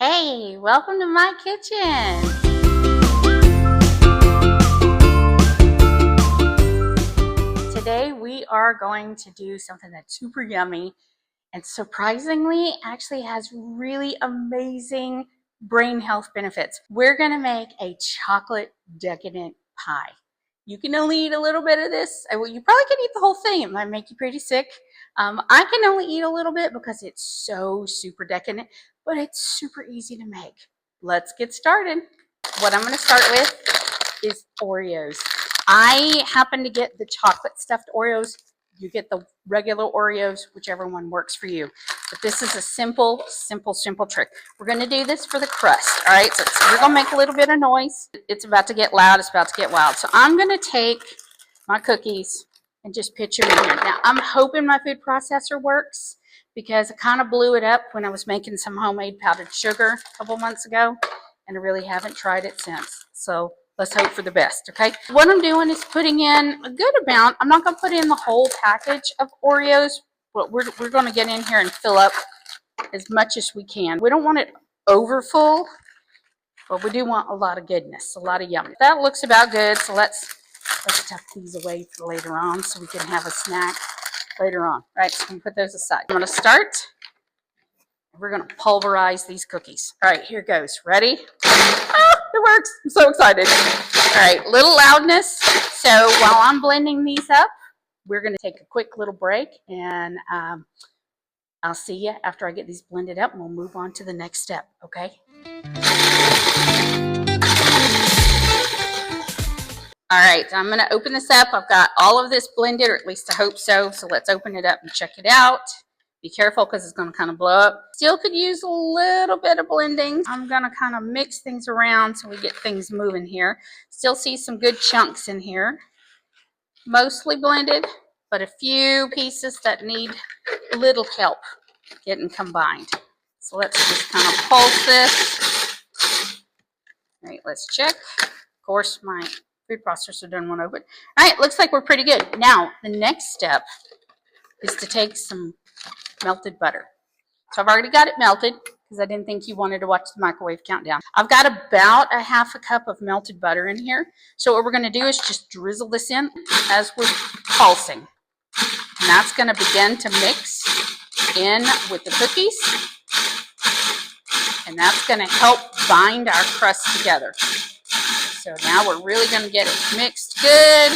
Hey, welcome to my kitchen. Today we are going to do something that's super yummy and surprisingly actually has really amazing brain health benefits. We're going to make a chocolate decadent pie. You can only eat a little bit of this. Well, you probably can eat the whole thing. It might make you pretty sick. I can only eat a little bit because it's so super decadent, but it's super easy to make. Let's get started. What I'm going to start with is Oreos. I happen to get the chocolate stuffed Oreos. You get the regular Oreos, whichever one works for you. But this is a simple trick. We're going to do this for the crust. All right, so we're going to make a little bit of noise. It's about to get loud. It's about to get wild. So I'm going to take my cookies and just pitch them in here. Now, I'm hoping my food processor works because I kind of blew it up when I was making some homemade powdered sugar a couple months ago, and I really haven't tried it since. So let's hope for the best, okay? What I'm doing is putting in a good amount. I'm not going to put in the whole package of Oreos, but we're going to get in here and fill up as much as we can. We don't want it over full, but we do want a lot of goodness, a lot of yum. That looks about good, so let's tuck these away for later on so we can have a snack later on. All right, so we can put those aside. I'm going to start. We're going to pulverize these cookies. All right, here goes. Ready? It works. I'm so excited. All right, little loudness. So while I'm blending these up, we're going to take a quick little break, and I'll see you after I get these blended up, and we'll move on to the next step, okay? All right, I'm going to open this up. I've got all of this blended, or at least I hope so. So let's open it up and check it out. Be careful because it's going to kind of blow up. Still could use a little bit of blending. I'm going to kind of mix things around so we get things moving here. Still see some good chunks in here. Mostly blended, but a few pieces that need a little help getting combined. So let's just kind of pulse this. All right, let's check. Of course, my food processor doesn't want to open. All right, looks like we're pretty good. Now, the next step is to take some melted butter. So I've already got it melted because I didn't think you wanted to watch the microwave countdown. I've got about a half a cup of melted butter in here. So what we're going to do is just drizzle this in as we're pulsing. And that's going to begin to mix in with the cookies. And that's going to help bind our crust together. So now we're really going to get it mixed good.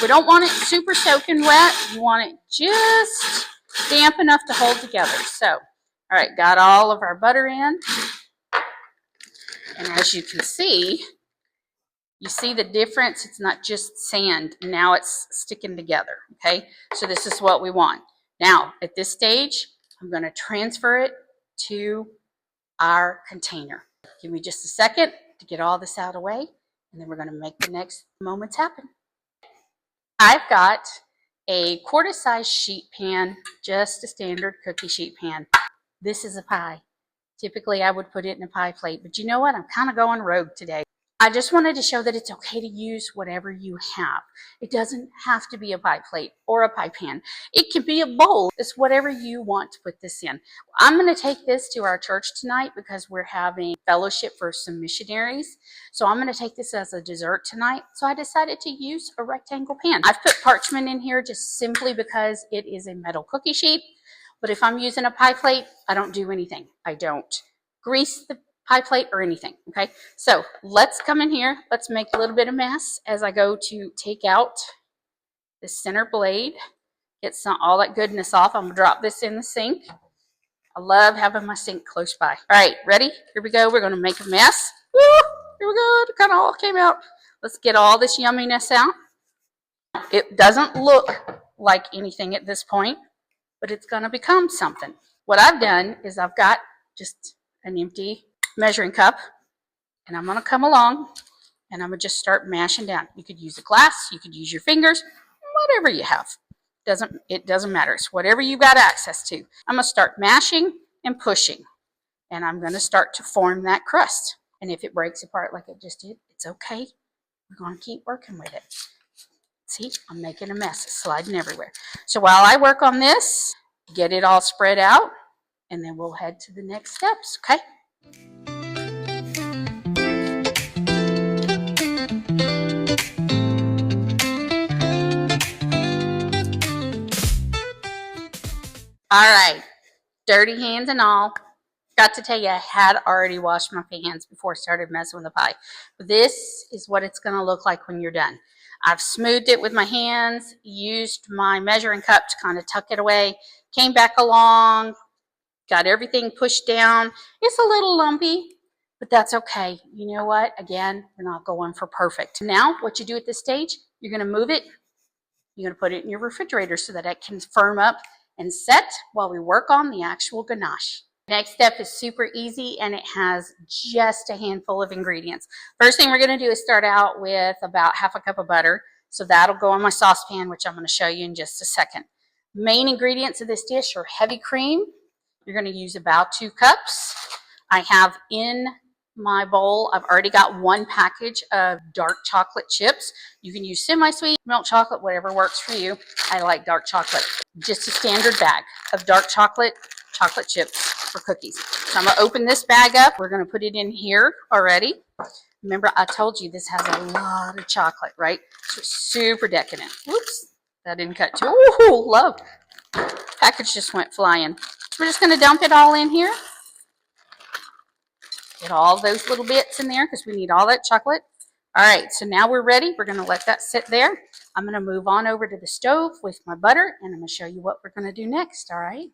We don't want it super soaking wet. We want it just damp enough to hold together. So, all right, got all of our butter in. And as you can see, you see the difference. It's not just sand. Now it's sticking together, okay? So this is what we want. Now, at this stage, I'm going to transfer it to our container. Give me just a second to get all this out of the way, and then we're going to make the next moments happen. I've got a quarter-size sheet pan, just a standard cookie sheet pan. This is a pie. Typically, I would put it in a pie plate, but you know what? I'm kind of going rogue today. I just wanted to show that it's okay to use whatever you have. It doesn't have to be a pie plate or a pie pan. It can be a bowl. It's whatever you want to put this in. I'm going to take this to our church tonight because we're having fellowship for some missionaries. So I'm going to take this as a dessert tonight. So I decided to use a rectangle pan. I've put parchment in here just simply because it is a metal cookie sheet. But if I'm using a pie plate, I don't do anything. I don't grease the pie plate or anything, okay? So let's come in here. Let's make a little bit of mess as I go to take out the center blade, get all that goodness off. I'm gonna drop this in the sink. I love having my sink close by. All right, ready? Here we go. We're gonna make a mess. Woo! Here we go. It kind of all came out. Let's get all this yumminess out. It doesn't look like anything at this point, but it's gonna become something. What I've done is I've got just an empty measuring cup, and I'm going to come along and I'm going to just start mashing down. You could use a glass, you could use your fingers, whatever you have. It doesn't matter. It's whatever you got access to. I'm going to start mashing and pushing, and I'm going to start to form that crust. And if it breaks apart like it just did, it's okay. We're going to keep working with it. See, I'm making a mess. It's sliding everywhere. So while I work on this, get it all spread out, and then we'll head to the next steps, okay? All right, dirty hands and all. Got to tell you, I had already washed my hands before I started messing with the pie. But this is what it's going to look like when you're done. I've smoothed it with my hands, used my measuring cup to kind of tuck it away, came back along, got everything pushed down. It's a little lumpy, but that's okay. You know what? Again, we're not going for perfect. Now, what you do at this stage, you're going to move it. You're going to put it in your refrigerator so that it can firm up and set while we work on the actual ganache. Next step is super easy, and it has just a handful of ingredients. First thing we're going to do is start out with about half a cup of butter. So that'll go in my saucepan, which I'm going to show you in just a second. Main ingredients of this dish are heavy cream. You're going to use about 2 cups. I have in my bowl, I've already got 1 package of dark chocolate chips. You can use semi-sweet, milk chocolate, whatever works for you. I like dark chocolate. Just a standard bag of dark chocolate chips for cookies. So I'm going to open this bag up. We're going to put it in here already. Remember, I told you this has a lot of chocolate, right? So it's super decadent. Whoops, that didn't cut too. Ooh, love. Package just went flying. So we're just going to dump it all in here. Get all those little bits in there because we need all that chocolate. All right, so now we're ready. We're going to let that sit there. I'm going to move on over to the stove with my butter, and I'm going to show you what we're going to do next, all right?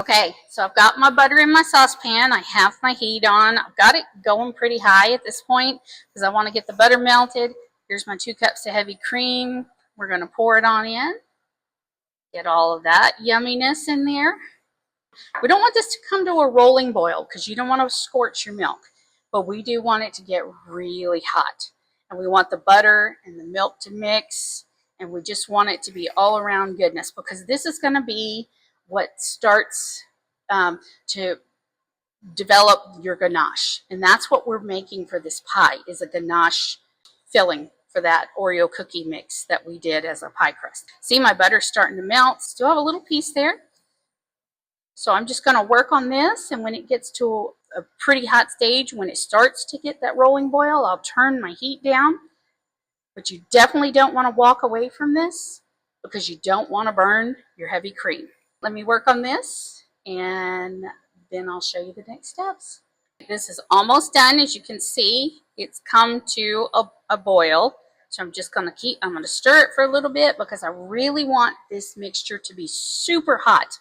Okay, so I've got my butter in my saucepan. I have my heat on. I've got it going pretty high at this point because I want to get the butter melted. Here's my 2 cups of heavy cream. We're going to pour it on in. Get all of that yumminess in there. We don't want this to come to a rolling boil because you don't want to scorch your milk, but we do want it to get really hot. And we want the butter and the milk to mix, and we just want it to be all around goodness because this is going to be what starts to develop your ganache. And that's what we're making for this pie, is a ganache filling for that Oreo cookie mix that we did as a pie crust. See, my butter's starting to melt. Still have a little piece there. So I'm just going to work on this, and when it gets to a pretty hot stage, when it starts to get that rolling boil, I'll turn my heat down. But you definitely don't want to walk away from this because you don't want to burn your heavy cream. Let me work on this, and then I'll show you the next steps. This is almost done. As you can see, it's come to a boil. So I'm just going to I'm going to stir it for a little bit because I really want this mixture to be super hot.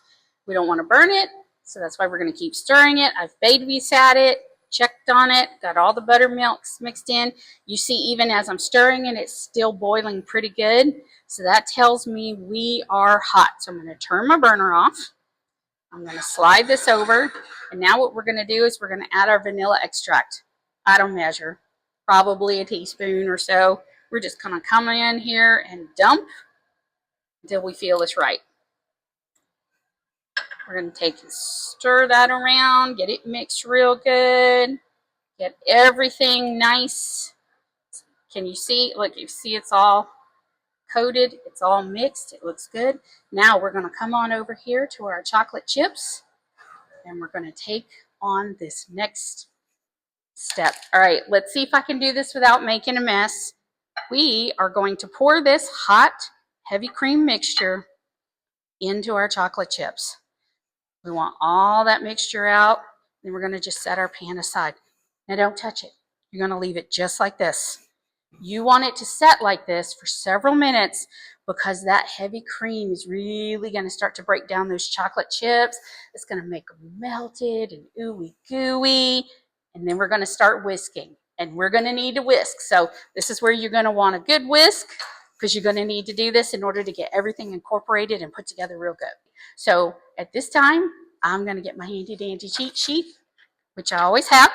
We don't want to burn it, so that's why we're going to keep stirring it. I've babysat it, checked on it, got all the buttermilks mixed in. You see, even as I'm stirring it, it's still boiling pretty good. So that tells me we are hot. So I'm going to turn my burner off. I'm going to slide this over. And now what we're going to do is we're going to add our vanilla extract. I don't measure, probably a teaspoon or so. We're just going to come in here and dump until we feel it's right. We're going to take and stir that around, get it mixed real good, get everything nice. Can you see? Look, you see it's all coated, it's all mixed, it looks good. Now we're going to come on over here to our chocolate chips, and we're going to take on this next step. All right, let's see if I can do this without making a mess. We are going to pour this hot, heavy cream mixture into our chocolate chips. We want all that mixture out. Then we're going to just set our pan aside. Now don't touch it. You're going to leave it just like this. You want it to set like this for several minutes because that heavy cream is really going to start to break down those chocolate chips. It's going to make them melted and ooey gooey. And then we're going to start whisking. And we're going to need to whisk. So this is where you're going to want a good whisk because you're going to need to do this in order to get everything incorporated and put together real good. So at this time, I'm going to get my handy dandy cheat sheet, which I always have.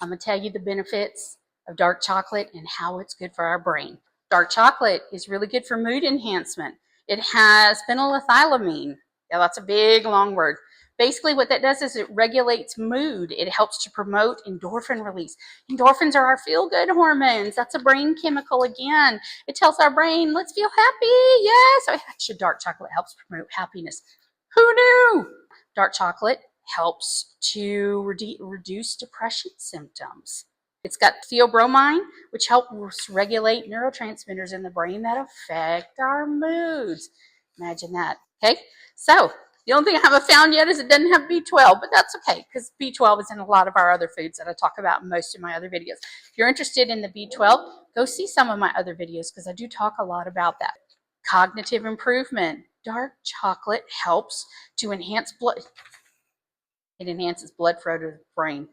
I'm going to tell you the benefits of dark chocolate and how it's good for our brain. Dark chocolate is really good for mood enhancement. It has phenylethylamine. Yeah, that's a big, long word. Basically, what that does is it regulates mood. It helps to promote endorphin release. Endorphins are our feel-good hormones. That's a brain chemical again. It tells our brain, let's feel happy. Yes. So actually, dark chocolate helps promote happiness. Who knew? Dark chocolate helps to reduce depression symptoms. It's got theobromine, which helps regulate neurotransmitters in the brain that affect our moods. Imagine that. Okay, so The only thing I haven't found yet is it doesn't have B12, but that's okay because B12 is in a lot of our other foods that I talk about in most of my other videos. If you're interested in the B12, go see some of my other videos because I do talk a lot about that. Cognitive improvement. Dark chocolate helps to enhance blood. It enhances blood flow to the brain.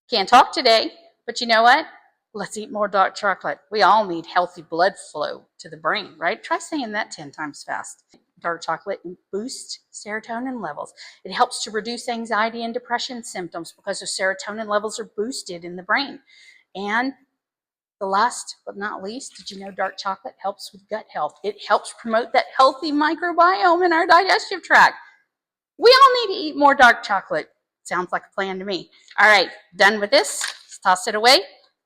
Can't talk today, but you know what? Let's eat more dark chocolate. We all need healthy blood flow to the brain, right? Try saying that 10 times fast. Dark chocolate boosts serotonin levels. It helps to reduce anxiety and depression symptoms because the serotonin levels are boosted in the brain. And the last but not least, did you know dark chocolate helps with gut health? It helps promote that healthy microbiome in our digestive tract. We all need to eat more dark chocolate. Sounds like a plan to me. All right, done with this. Let's toss it away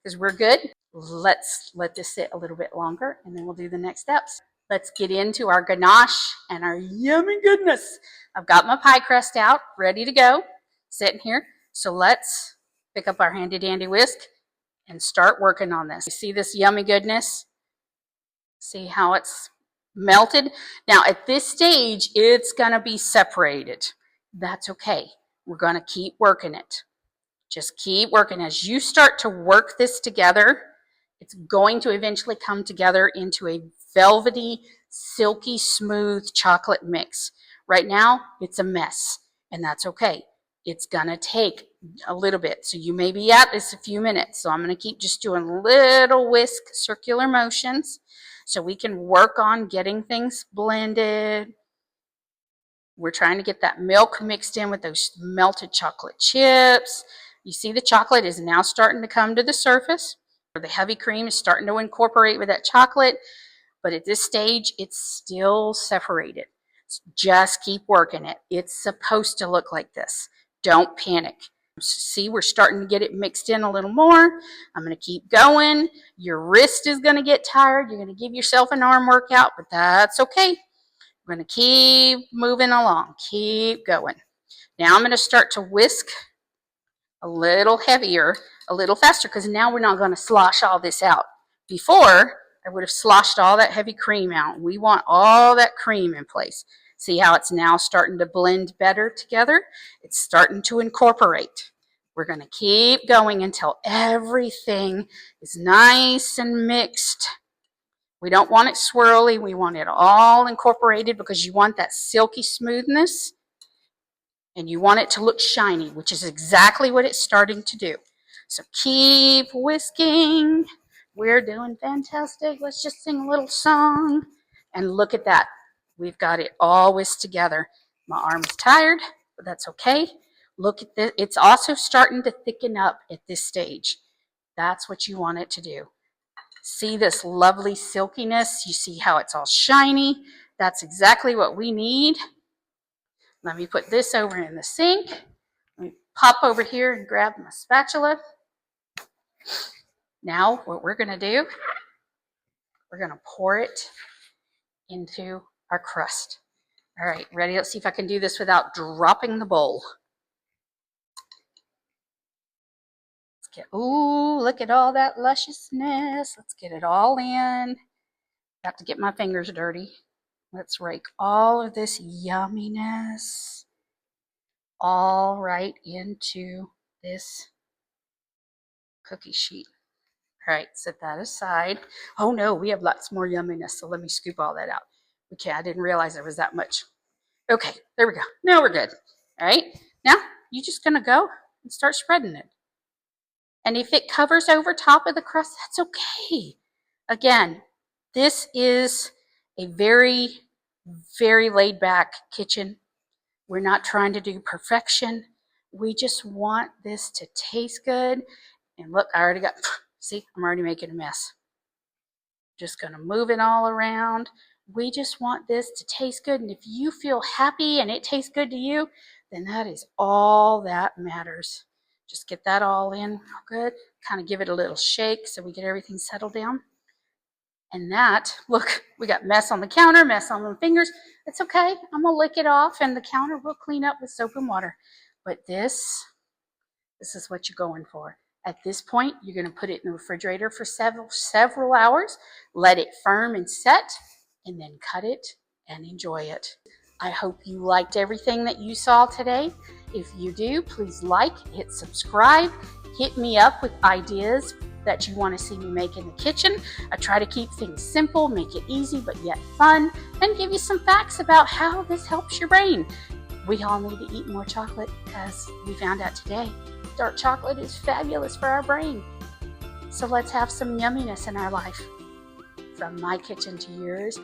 because we're good. Let's let this sit a little bit longer and then we'll do the next steps. Let's get into our ganache and our yummy goodness. I've got my pie crust out, ready to go, sitting here. So let's pick up our handy dandy whisk and start working on this. You see this yummy goodness? See how it's melted? Now at this stage, it's gonna be separated. That's okay. We're gonna keep working it. Just keep working. As you start to work this together, it's going to eventually come together into a velvety, silky, smooth chocolate mix. Right now, it's a mess, and that's okay. It's gonna take a little bit. So you may be at this a few minutes. So I'm gonna keep just doing little whisk circular motions so we can work on getting things blended. We're trying to get that milk mixed in with those melted chocolate chips. You see the chocolate is now starting to come to the surface. The heavy cream is starting to incorporate with that chocolate, but at this stage, it's still separated. So just keep working it. It's supposed to look like this. Don't panic. See, we're starting to get it mixed in a little more. I'm going to keep going. Your wrist is going to get tired. You're going to give yourself an arm workout, but that's okay. We're going to keep moving along. Keep going. Now I'm going to start to whisk a little heavier, a little faster, because now we're not going to slosh all this out. Before, I would have sloshed all that heavy cream out. We want all that cream in place. See how it's now starting to blend better together? It's starting to incorporate. We're going to keep going until everything is nice and mixed. We don't want it swirly. We want it all incorporated because you want that silky smoothness. And you want it to look shiny, which is exactly what it's starting to do. So keep whisking. We're doing fantastic. Let's just sing a little song. And look at that. We've got it all whisked together. My arm's tired, but that's okay. Look at this. It's also starting to thicken up at this stage. That's what you want it to do. See this lovely silkiness? You see how it's all shiny? That's exactly what we need. Let me put this over in the sink. Let me pop over here and grab my spatula. Now what we're going to do, we're going to pour it into our crust. All right, ready? Let's see if I can do this without dropping the bowl. Let's get, ooh, look at all that lusciousness. Let's get it all in. Got to get my fingers dirty. Let's rake all of this yumminess all right into this cookie sheet. All right, set that aside. Oh no, we have lots more yumminess, so let me scoop all that out. Okay, I didn't realize there was that much. Okay, there we go. Now we're good. All right, now you're just gonna go and start spreading it. And if it covers over top of the crust, that's okay. Again, this is a very, very laid back kitchen. We're not trying to do perfection. We just want this to taste good. And look, I already got, see, I'm already making a mess. Just gonna move it all around. We just want this to taste good. And if you feel happy and it tastes good to you, then that is all that matters. Just get that all in real good. Kind of give it a little shake so we get everything settled down. And that, look, we got mess on the counter, mess on the fingers. It's okay. I'm gonna lick it off and the counter will clean up with soap and water. But this is what you're going for. At this point, you're going to put it in the refrigerator for several hours, let it firm and set, and then cut it and enjoy it. I hope you liked everything that you saw today. If you do, please like, hit subscribe, hit me up with ideas that you want to see me make in the kitchen. I try to keep things simple, make it easy but yet fun, and give you some facts about how this helps your brain. We all need to eat more chocolate because we found out today dark chocolate is fabulous for our brain. So let's have some yumminess in our life. From my kitchen to yours.